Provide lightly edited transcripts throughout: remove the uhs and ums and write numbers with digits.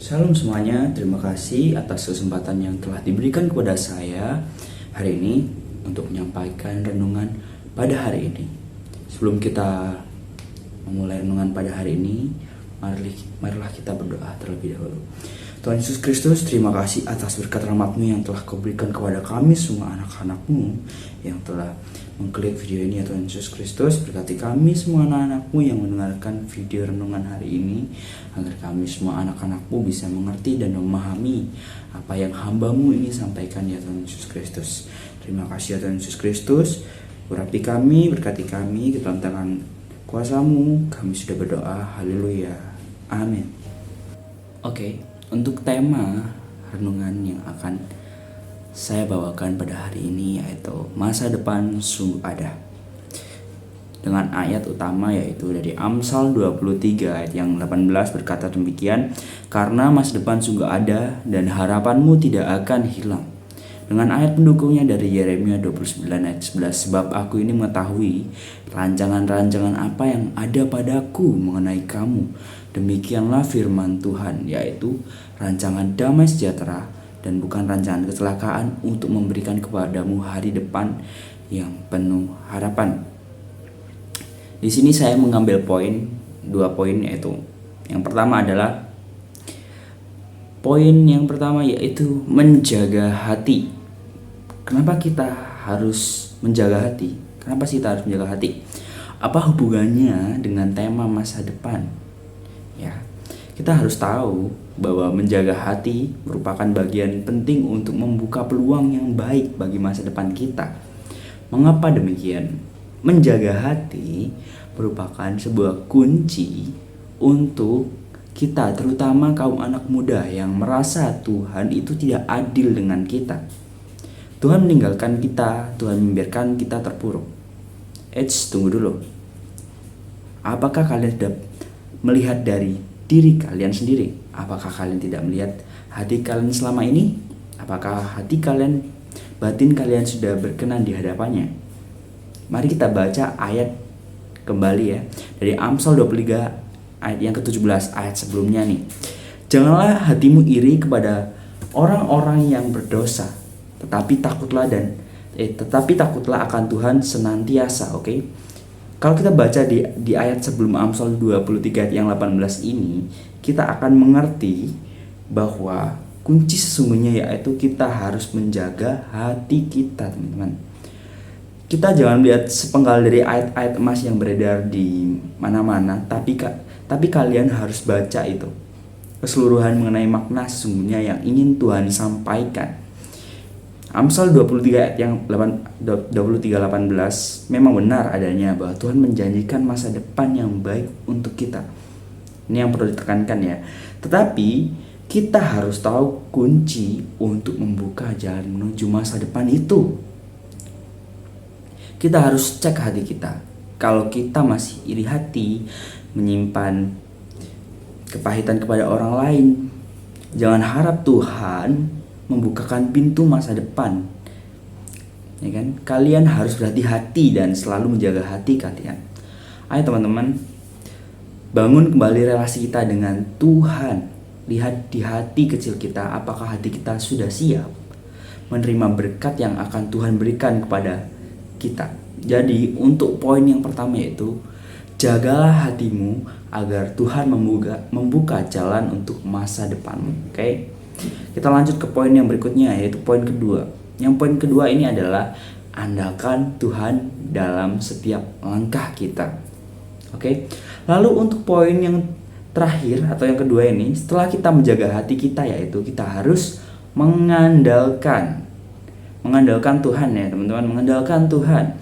Salam semuanya, terima kasih atas kesempatan yang telah diberikan kepada saya hari ini untuk menyampaikan renungan pada hari ini. Sebelum kita memulai renungan pada hari ini, marilah kita berdoa terlebih dahulu. Tuhan Yesus Kristus, terima kasih atas berkat rahmat-Mu yang telah Kau berikan kepada kami semua anak-anak-Mu yang telah mengklik video ini. Ya Tuhan Yesus Kristus, berkati kami semua anak-anak-Mu yang mendengarkan video renungan hari ini, agar kami semua anak-anak-Mu bisa mengerti dan memahami apa yang hamba-Mu ini sampaikan, ya Tuhan Yesus Kristus. Terima kasih ya Tuhan Yesus Kristus, urapi kami, berkati kami, ke dalam tangan kuasa-Mu kami sudah berdoa, haleluya, amin. Oke, untuk tema renungan yang akan saya bawakan pada hari ini yaitu masa depan sungguh ada, dengan ayat utama yaitu dari Amsal 23 ayat yang 18 berkata demikian, karena masa depan sungguh ada dan harapanmu tidak akan hilang. Dengan ayat pendukungnya dari Yeremia 29 ayat 11, sebab aku ini mengetahui rancangan-rancangan apa yang ada padaku mengenai kamu, demikianlah firman Tuhan, yaitu rancangan damai sejahtera dan bukan rancangan kecelakaan, untuk memberikan kepadamu hari depan yang penuh harapan. Di sini saya mengambil dua poin, yaitu yang pertama adalah yaitu menjaga hati. Kenapa kita harus menjaga hati? Kenapa sih kita harus menjaga hati? Apa hubungannya dengan tema masa depan? Ya, kita harus tahu bahwa menjaga hati merupakan bagian penting untuk membuka peluang yang baik bagi masa depan kita. Mengapa demikian? Menjaga hati merupakan sebuah kunci untuk kita, terutama kaum anak muda yang merasa Tuhan itu tidak adil dengan kita. Tuhan meninggalkan kita, Tuhan membiarkan kita terpuruk. Tunggu dulu. Apakah kalian sudah melihat dari diri kalian sendiri? Apakah kalian tidak melihat hati kalian selama ini? Apakah batin kalian sudah berkenan di hadapannya? Mari kita baca ayat kembali ya, dari Amsal 23 ayat yang ke-17, ayat sebelumnya nih. Janganlah hatimu iri kepada orang-orang yang berdosa, tetapi takutlah akan Tuhan senantiasa. Oke. Kalau kita baca di ayat sebelum Amsal 23 ayat yang 18 ini, kita akan mengerti bahwa kunci sesungguhnya yaitu kita harus menjaga hati kita, teman-teman. Kita jangan melihat sepenggal dari ayat-ayat emas yang beredar di mana-mana, tapi kalian harus baca itu keseluruhan mengenai makna sesungguhnya yang ingin Tuhan sampaikan. Amsal 23 ayat yang 23:18 memang benar adanya bahwa Tuhan menjanjikan masa depan yang baik untuk kita. Ini yang perlu ditekankan ya. Tetapi kita harus tahu kunci untuk membuka jalan menuju masa depan itu. Kita harus cek hati kita. Kalau kita masih iri hati, menyimpan kepahitan kepada orang lain, jangan harap Tuhan membukakan pintu masa depan. Ya kan? Kalian harus berhati-hati dan selalu menjaga hati kalian. Ayo teman-teman, bangun kembali relasi kita dengan Tuhan. Lihat di hati kecil kita, apakah hati kita sudah siap menerima berkat yang akan Tuhan berikan kepada kita. Jadi untuk poin yang pertama yaitu jagalah hatimu agar Tuhan membuka jalan untuk masa depanmu. Oke? Kita lanjut ke poin yang berikutnya, yaitu poin kedua. Yang poin kedua ini adalah andalkan Tuhan dalam setiap langkah kita. Oke? Lalu untuk poin yang terakhir atau yang kedua ini, setelah kita menjaga hati kita, yaitu kita harus mengandalkan Tuhan ya teman-teman, mengandalkan Tuhan.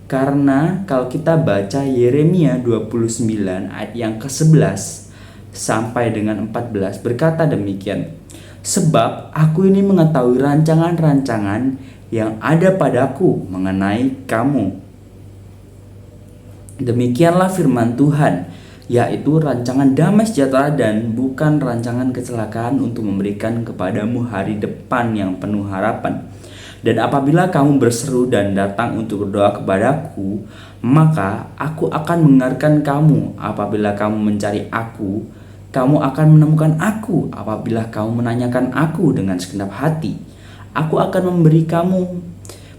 Karena kalau kita baca Yeremia 29 ayat yang ke-11 sampai dengan 14 berkata demikian, sebab aku ini mengetahui rancangan-rancangan yang ada padaku mengenai kamu. Demikianlah firman Tuhan, yaitu rancangan damai sejahtera dan bukan rancangan kecelakaan, untuk memberikan kepadamu hari depan yang penuh harapan. Dan apabila kamu berseru dan datang untuk berdoa kepadaku, maka aku akan mendengarkan kamu. Apabila kamu mencari aku Kamu akan menemukan aku apabila kamu menanyakan aku dengan segenap hati. Aku akan memberi kamu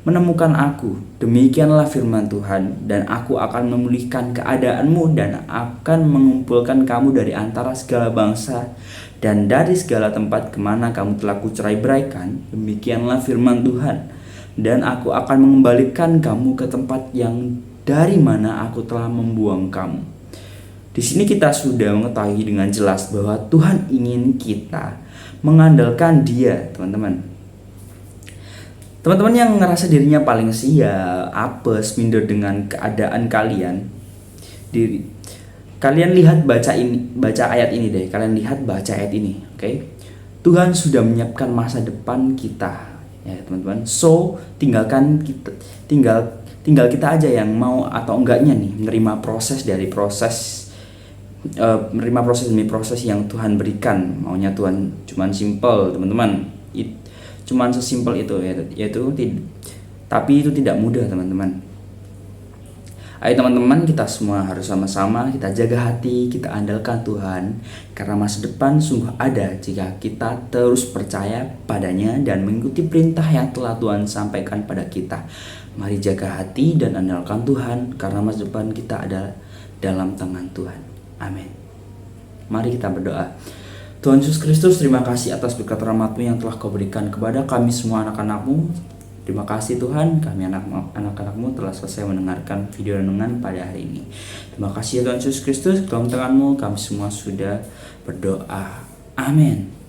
menemukan aku. Demikianlah firman Tuhan. Dan aku akan memulihkan keadaanmu dan akan mengumpulkan kamu dari antara segala bangsa dan dari segala tempat kemana kamu telah kucerai-beraikan. Demikianlah firman Tuhan. Dan aku akan mengembalikan kamu ke tempat yang dari mana aku telah membuang kamu. Di sini kita sudah mengetahui dengan jelas bahwa Tuhan ingin kita mengandalkan Dia, teman-teman. Teman-teman yang ngerasa dirinya paling sial, apes, minder dengan keadaan kalian, kalian lihat baca ayat ini deh. Kalian lihat baca ayat ini, oke? Tuhan sudah menyiapkan masa depan kita, ya teman-teman. So tinggal kita aja yang mau atau enggaknya nih menerima proses demi proses yang Tuhan berikan. Maunya Tuhan cuman simple, teman-teman. Cuman sesimpel itu, tapi itu tidak mudah, teman-teman. Ayo teman-teman, kita semua harus sama-sama kita jaga hati, kita andalkan Tuhan, karena masa depan sungguh ada jika kita terus percaya padanya dan mengikuti perintah yang telah Tuhan sampaikan pada kita. Mari jaga hati dan andalkan Tuhan, karena masa depan kita ada dalam tangan Tuhan. Amin. Mari kita berdoa. Tuhan Yesus Kristus, terima kasih atas berkat rahmat-Mu yang telah Kau berikan kepada kami semua anak-anak-Mu. Terima kasih Tuhan, kami anak-anak-Mu telah selesai mendengarkan video renungan pada hari ini. Terima kasih ya Tuhan Yesus Kristus, dalam tangan-Mu kami semua sudah berdoa. Amin.